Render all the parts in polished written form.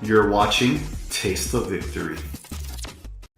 You're watching Taste of Victory.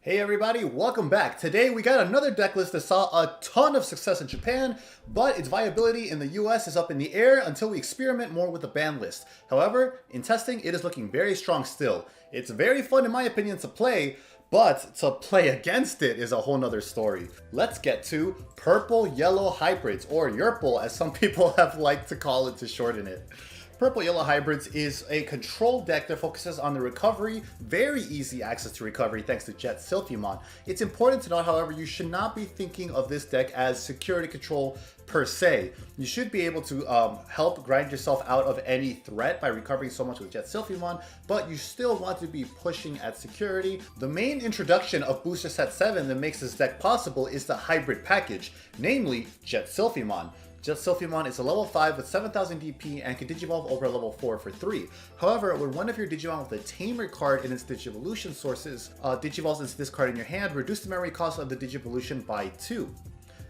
Hey everybody, welcome back. Today we got another deck list that saw a ton of success in Japan, but its viability in the US is up in the air until we experiment more with the ban list. However, in testing, it is looking very strong still. It's very fun in my opinion to play, but to play against it is a whole nother story. Let's get to purple-yellow hybrids, or Yurple as some people have liked to call it to shorten it. Purple-Yellow Hybrids is a control deck that focuses on the recovery, very easy access to recovery thanks to JetSilphymon. It's important to note, however, you should not be thinking of this deck as security control per se. You should be able to help grind yourself out of any threat by recovering so much with JetSilphymon, but you still want to be pushing at security. The main introduction of Booster Set 7 that makes this deck possible is the hybrid package, namely JetSilphymon. JetSilphymon is a level 5 with 7000 DP and can digivolve over a level 4 for 3. However, when one of your Digimon with a Tamer card in its Digivolution sources digivolves into this card in your hand, reduce the memory cost of the Digivolution by 2.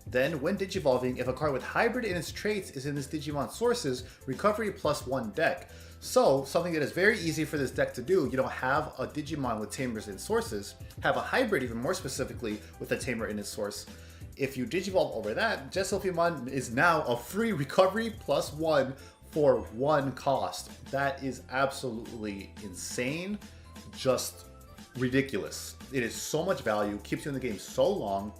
Then, when digivolving, if a card with hybrid in its traits is in this Digimon sources, recovery +1 deck. So, something that is very easy for this deck to do, you don't have a Digimon with Tamers in sources, have a hybrid even more specifically with a Tamer in its source. If you digivolve over that, JetSilphymon is now a free recovery +1 for 1 cost. That is absolutely insane, just ridiculous. It is so much value, keeps you in the game so long,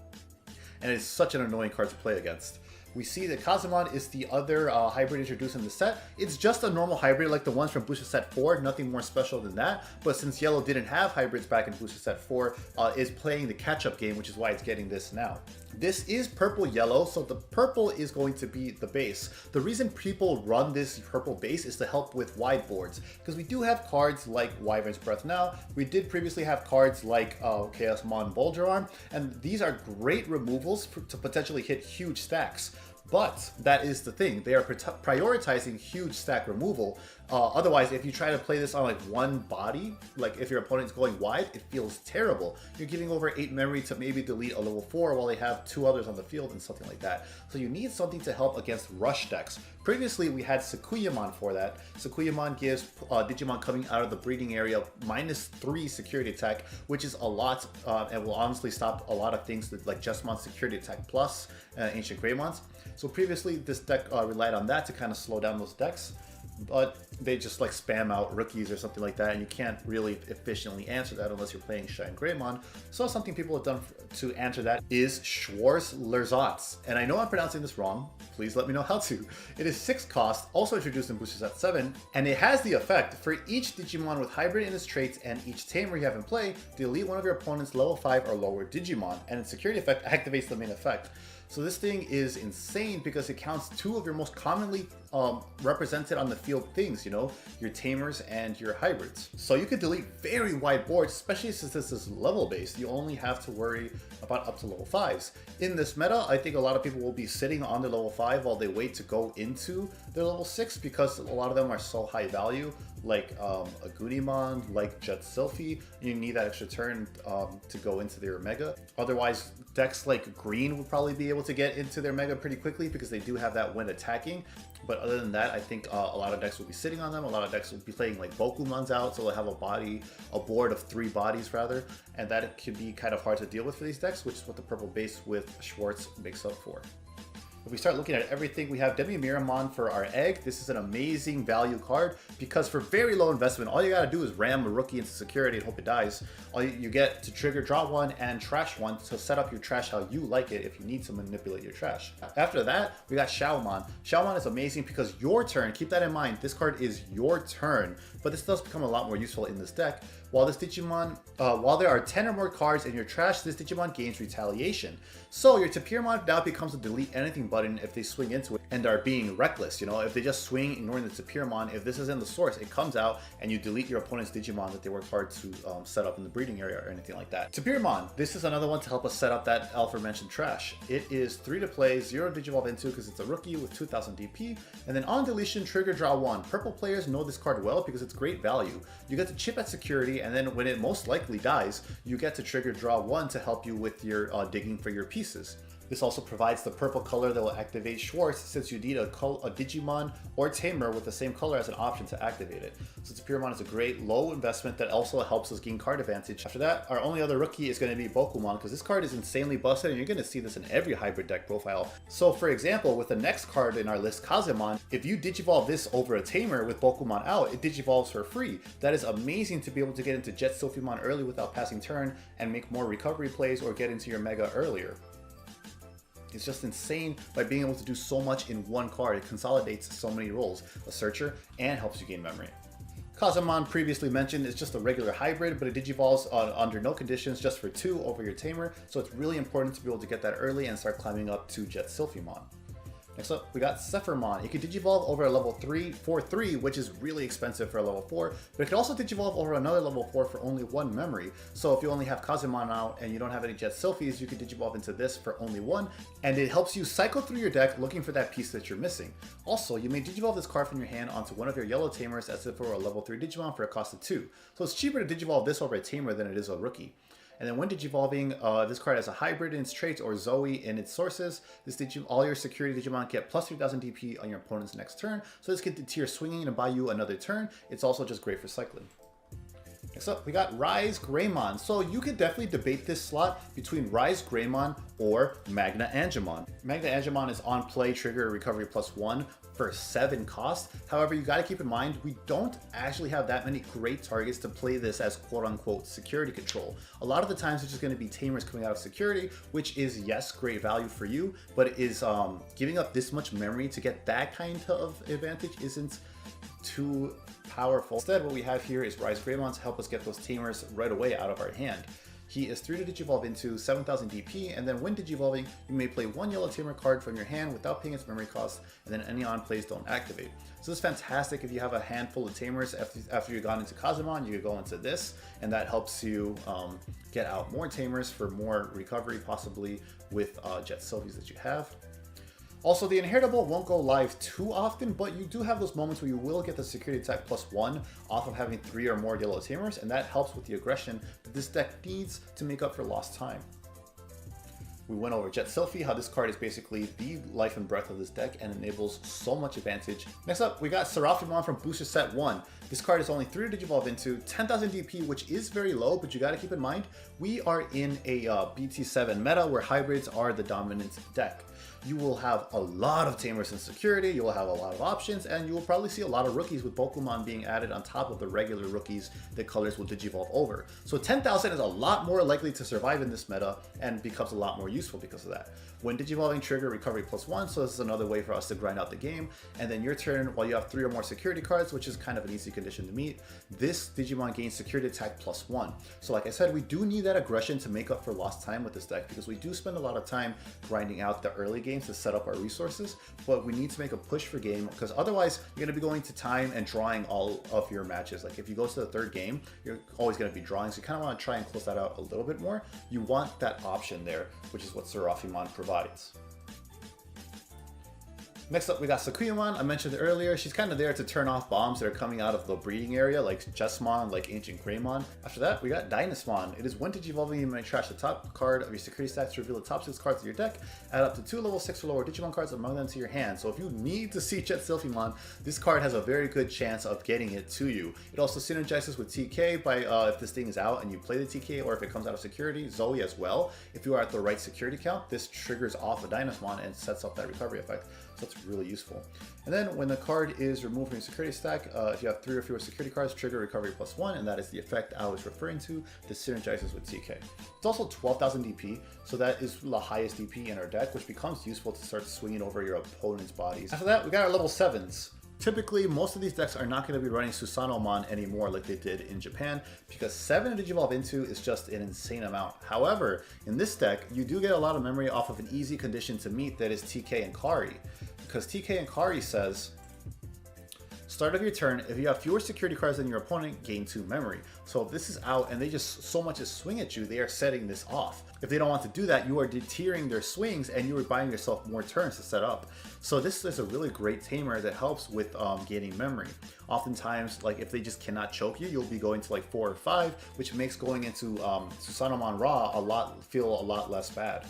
and it's such an annoying card to play against. We see that Kazemon is the other hybrid introduced in the set. It's just a normal hybrid like the ones from Booster Set 4, nothing more special than that. But since Yellow didn't have hybrids back in Booster Set 4, is playing the catch-up game, which is why it's getting this now. This is purple-yellow, so the purple is going to be the base. The reason people run this purple base is to help with wide boards, because we do have cards like Wyvern's Breath now. We did previously have cards like Chaosmon Valdur, and these are great removals to potentially hit huge stacks. But that is the thing, they are prioritizing huge stack removal. Otherwise, if you try to play this on like one body, like if your opponent's going wide, it feels terrible. You're giving over 8 memory to maybe delete a level 4 while they have 2 others on the field and something like that. So you need something to help against rush decks. Previously, we had Sakuyamon for that. Sakuyamon gives Digimon coming out of the breeding area -3 security attack, which is a lot and will honestly stop a lot of things like JetSilphymon security attack plus Ancient Greymons. So previously, this deck relied on that to kind of slow down those decks, but they just like spam out rookies or something like that, and you can't really efficiently answer that unless you're playing Shine Greymon. So something people have done to answer that is Schwarz-Lerzatz. And I know I'm pronouncing this wrong, please let me know how to. It is 6 cost, also introduced in Booster Set 7, and it has the effect for each Digimon with hybrid in its traits and each Tamer you have in play, delete one of your opponent's level 5 or lower Digimon, and its security effect activates the main effect. So this thing is insane because it counts 2 of your most commonly represented on the field things, you know, your Tamers and your hybrids. So you could delete very wide boards, especially since this is level based. You only have to worry about up to level 5s. In this meta, I think a lot of people will be sitting on their level 5 while they wait to go into their level 6 because a lot of them are so high value, like a Gunimon, like JetSilphy. You need that extra turn to go into their Mega. Otherwise, decks like Green would probably be able to get into their Mega pretty quickly because they do have that when attacking. But other than that, I think a lot of decks will be sitting on them. A lot of decks will be playing like Bokomon's out, so they'll have a board of 3 bodies rather, and that can be kind of hard to deal with for these decks, which is what the purple base with Schwarz makes up for. If we start looking at everything, we have DemiMeramon for our egg. This is an amazing value card because for very low investment, all you gotta do is ram a rookie into security and hope it dies. All you get to trigger draw 1 and trash 1 to set up your trash how you like it if you need to manipulate your trash. After that, we got Xiaomon. Xiaomon is amazing because your turn, keep that in mind, this card is your turn, but this does become a lot more useful in this deck. While this Digimon, while there are 10 or more cards in your trash, this Digimon gains retaliation. So your Tapirmon now becomes a delete anything button if they swing into it and are being reckless. You know, if they just swing, ignoring the Tapirmon, if this is in the source, it comes out and you delete your opponent's Digimon that they worked hard to set up in the breeding area or anything like that. Tapirmon, this is another one to help us set up that aforementioned trash. It is 3 to play, 0 Digivolve into because it's a rookie with 2000 DP, and then on deletion, trigger draw 1. Purple players know this card well because it's great value. You get to chip at security, and then when it most likely dies, you get to trigger draw 1 to help you with your digging for your pieces. This also provides the purple color that will activate Schwartz, since you need a Digimon or Tamer with the same color as an option to activate it. So Tapirmon is a great low investment that also helps us gain card advantage. After that, our only other rookie is going to be Bokomon, because this card is insanely busted and you're going to see this in every hybrid deck profile. So for example, with the next card in our list, Kazemon, if you Digivolve this over a Tamer with Bokomon out, it Digivolves for free. That is amazing to be able to get into JetSilphymon early without passing turn and make more recovery plays or get into your Mega earlier. It's just insane by being able to do so much in one card. It consolidates so many roles, a searcher, and helps you gain memory. Kazemon, previously mentioned, is just a regular hybrid, but it digivolves under no conditions, just for 2 over your Tamer, so it's really important to be able to get that early and start climbing up to JetSilphymon. Next up, we got Zephyrmon. It can Digivolve over a level 3, which is really expensive for a level 4, but it can also Digivolve over another level 4 for only 1 memory. So if you only have Kazemon out and you don't have any JetSilphies, you can Digivolve into this for only 1, and it helps you cycle through your deck looking for that piece that you're missing. Also, you may Digivolve this card from your hand onto one of your yellow Tamers as if it were a level 3 Digimon for a cost of 2. So it's cheaper to Digivolve this over a Tamer than it is a rookie. And then when Digivolving, this card has a hybrid in its traits or Zoe in its sources. All your security Digimon get plus 3000 DP on your opponent's next turn. So this can deter swinging and buy you another turn. It's also just great for cycling. Next up, we got RizeGreymon. So you could definitely debate this slot between RizeGreymon or Magna Angemon. Magna Angemon is on play, trigger, recovery +1 for 7 cost. However, you got to keep in mind, we don't actually have that many great targets to play this as quote-unquote security control. A lot of the times it's just going to be Tamers coming out of security, which is, yes, great value for you, but it is giving up this much memory to get that kind of advantage isn't too powerful. Instead, what we have here is RizeGreymon to help us get those Tamers right away out of our hand. He is 3 to Digivolve into 7000 DP, and then when Digivolving, you may play 1 yellow Tamer card from your hand without paying its memory cost, and then any on plays don't activate. So this is fantastic if you have a handful of Tamers. After you've gone into Kazemon, you could go into this, and that helps you get out more Tamers for more recovery, possibly with JetSilphies that you have. Also, the Inheritable won't go live too often, but you do have those moments where you will get the security attack +1 off of having 3 or more yellow Tamers, and that helps with the aggression that this deck needs to make up for lost time. We went over JetSilphy, how this card is basically the life and breath of this deck and enables so much advantage. Next up, we got Seraphimon from Booster Set 1. This card is only 3 to Digivolve into, 10,000 DP, which is very low, but you gotta keep in mind, we are in a BT7 meta where hybrids are the dominant deck. You will have a lot of Tamers in security, you will have a lot of options, and you will probably see a lot of rookies with Bokomon being added on top of the regular rookies that colors will Digivolve over. So 10,000 is a lot more likely to survive in this meta and becomes a lot more useful because of that. When Digivolving, trigger recovery +1, so this is another way for us to grind out the game. And then your turn, while you have 3 or more security cards, which is kind of an easy condition to meet, this Digimon gains security attack +1. So like I said, we do need that aggression to make up for lost time with this deck, because we do spend a lot of time grinding out the early games to set up our resources, but we need to make a push for game, because otherwise you're going to be going to time and drawing all of your matches. Like if you go to the 3rd game, you're always going to be drawing, so you kind of want to try and close that out a little bit more. You want that option there, which is what Seraphimon provides. Next up, we got Sakuyamon. I mentioned it earlier. She's kind of there to turn off bombs that are coming out of the breeding area, like Chessmon, like Ancient Greymon. After that, we got Dynasmon. It is when Digivolving, you may trash the top card of your security stack to reveal the top 6 cards of your deck. Add up to 2 level 6 or lower Digimon cards among them to your hand. So if you need to see JetSilphymon, this card has a very good chance of getting it to you. It also synergizes with TK by if this thing is out and you play the TK, or if it comes out of security, Zoe as well. If you are at the right security count, this triggers off a Dynasmon and sets up that recovery effect. So that's really useful. And then when the card is removed from your security stack, if you have 3 or fewer security cards, trigger recovery +1, and that is the effect I was referring to. This synergizes with TK. It's also 12,000 DP, so that is the highest DP in our deck, which becomes useful to start swinging over your opponent's bodies. After that, we got our level 7s. Typically, most of these decks are not going to be running Susanomon anymore like they did in Japan, because 7 to Digivolve into is just an insane amount. However, in this deck, you do get a lot of memory off of an easy condition to meet that is TK and Kari. Because TK and Kari says, start of your turn, if you have fewer security cards than your opponent, gain 2 memory. So if this is out and they just so much as swing at you, they are setting this off. If they don't want to do that, you are deterring their swings and you are buying yourself more turns to set up. So this is a really great tamer that helps with gaining memory. Oftentimes, like if they just cannot choke you, you'll be going to like 4 or 5, which makes going into Susanomon Ra feel a lot less bad.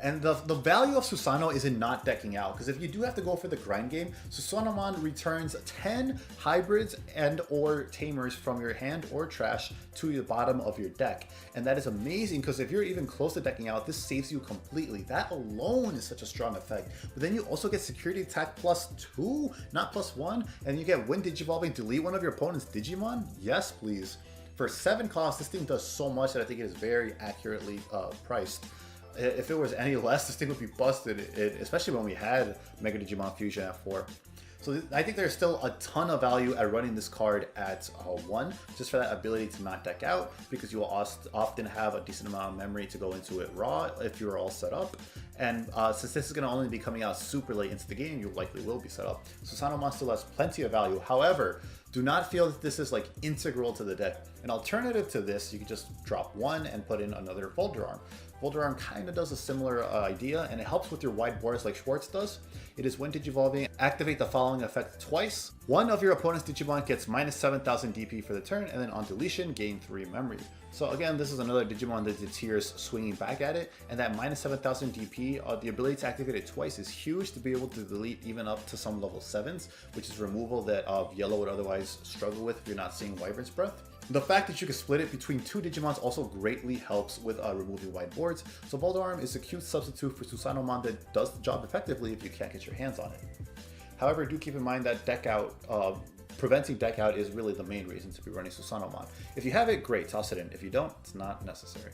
And the value of Susanoo is in not decking out, because if you do have to go for the grind game, Susanomon returns 10 hybrids and or tamers from your hand or trash to the bottom of your deck. And that is amazing, because if you're even close to decking out, this saves you completely. That alone is such a strong effect. But then you also get security attack +2, not +1, and you get when Digivolving, delete one of your opponent's Digimon? Yes, please. For 7 costs, this thing does so much that I think it is very accurately priced. If it was any less, this thing would be busted, especially when we had Mega Digimon Fusion at 4. So I think there's still a ton of value at running this card at 1, just for that ability to not deck out, because you will often have a decent amount of memory to go into it raw if you're all set up. And since this is going to only be coming out super late into the game, you likely will be set up. Susanomon still has plenty of value. However, do not feel that this is like integral to the deck. An alternative to this, you can just drop 1 and put in another Valdur. Valdur kind of does a similar idea, and it helps with your wide boards like Schwartz does. It is when Digivolving, activate the following effect twice. One of your opponent's Digimon gets -7,000 DP for the turn, and then on deletion, gain 3 memory. So again, this is another Digimon that the tiers swinging back at it, and that -7,000 DP, the ability to activate it twice is huge to be able to delete even up to some level 7s, which is removal that Yellow would otherwise struggle with if you're not seeing Wyvern's Breath. The fact that you can split it between 2 Digimons also greatly helps with removing wide boards, so Valdur is a cute substitute for Susanomon that does the job effectively if you can't get your hands on it. However, do keep in mind that deck out, preventing deck out is really the main reason to be running Susanomon. If you have it, great, toss it in. If you don't, it's not necessary.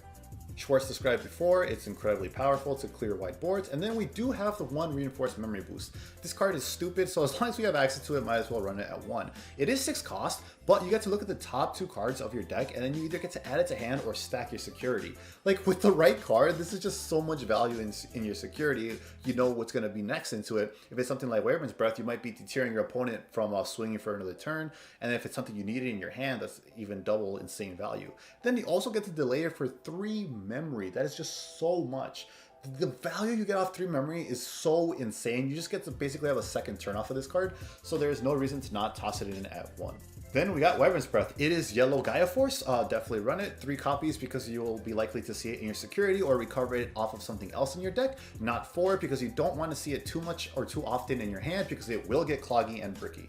Schwartz described before, it's incredibly powerful to clear white boards, and then we do have the 1 reinforced memory boost. This card is stupid, so as long as we have access to it, might as well run it at 1. It is 6 cost, but you get to look at the top 2 cards of your deck, and then you either get to add it to hand or stack your security. Like, with the right card, this is just so much value in your security. You know what's going to be next into it. If it's something like Wyvern's Breath, you might be deterring your opponent from swinging for another turn, and if it's something you needed in your hand, that's even double insane value. Then you also get to delay it for 3 memory. That is just so much. The value you get off 3 memory is so insane. You just get to basically have a second turn off of this card, so there's no reason to not toss it in at 1. Then we got Wyvern's Breath. It is yellow Gaia Force. Definitely run it. 3 copies because you'll be likely to see it in your security or recover it off of something else in your deck. Not 4 because you don't want to see it too much or too often in your hand because it will get cloggy and bricky.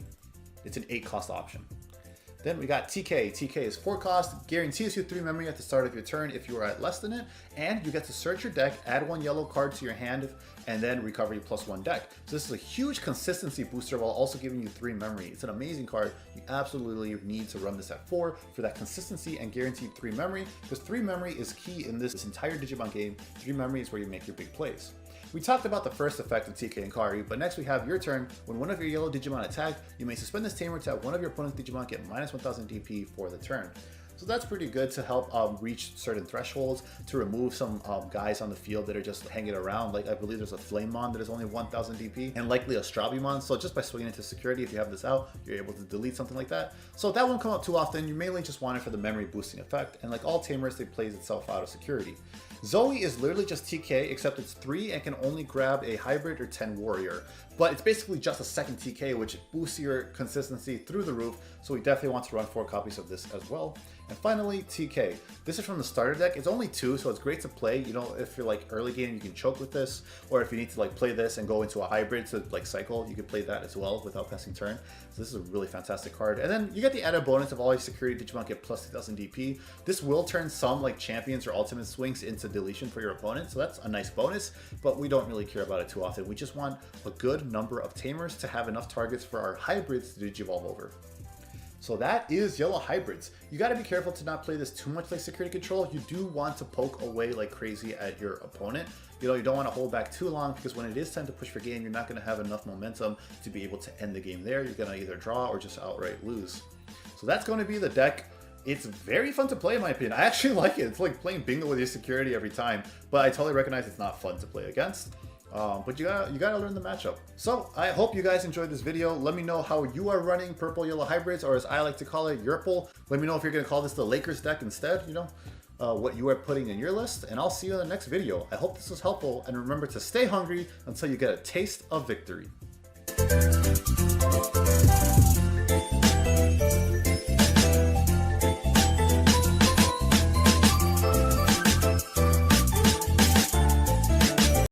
It's an 8 cost option. Then we got TK. TK is 4 cost, guarantees you 3 memory at the start of your turn if you are at less than it, and you get to search your deck, add 1 yellow card to your hand, and then recover your +1 deck. So this is a huge consistency booster while also giving you 3 memory. It's an amazing card. You absolutely need to run this at 4 for that consistency and guaranteed 3 memory, because 3 memory is key in this entire Digimon game. 3 memory is where you make your big plays. We talked about the first effect of TK and Kari, but next we have your turn. When one of your yellow Digimon attack, you may suspend this tamer to have one of your opponent's Digimon get -1000 DP for the turn. So that's pretty good to help reach certain thresholds, to remove some guys on the field that are just hanging around. Like, I believe there's a Flamemon that is only 1000 DP, and likely a Seraphimon. So just by swinging into security, if you have this out, you're able to delete something like that. So that won't come up too often. You mainly just want it for the memory boosting effect, and like all tamers, it plays itself out of security. Zoe is literally just TK, except it's 3 and can only grab a hybrid or 10 warrior. But it's basically just a second TK, which boosts your consistency through the roof, so we definitely want to run 4 copies of this as well. And finally, TK. This is from the starter deck. It's only 2, so it's great to play. You know, if you're like early game, you can choke with this, or if you need to like play this and go into a hybrid to like cycle, you can play that as well without passing turn. So this is a really fantastic card. And then you get the added bonus of all your security Digimon get +2000 DP. This will turn some like champions or ultimate swings into deletion for your opponent, so that's a nice bonus, but we don't really care about it too often. We just want a good number of tamers to have enough targets for our hybrids to digivolve over. So that is yellow hybrids. You got to be careful to not play this too much like security control. You do want to poke away like crazy at your opponent. You know, you don't want to hold back too long, because when it is time to push for game, you're not going to have enough momentum to be able to end the game there. You're going to either draw or just outright lose. So that's going to be the deck. It's very fun to play in my opinion. I actually like it. It's like playing bingo with your security every time, but I totally recognize it's not fun to play against. But you gotta learn the matchup. So I hope you guys enjoyed this video. Let me know how you are running purple yellow hybrids, or as I like to call it, Yurple. Let me know if you're gonna call this the Lakers deck instead, you know, what you are putting in your list, and I'll see you in the next video. I hope this was helpful, and remember to stay hungry until you get a taste of victory.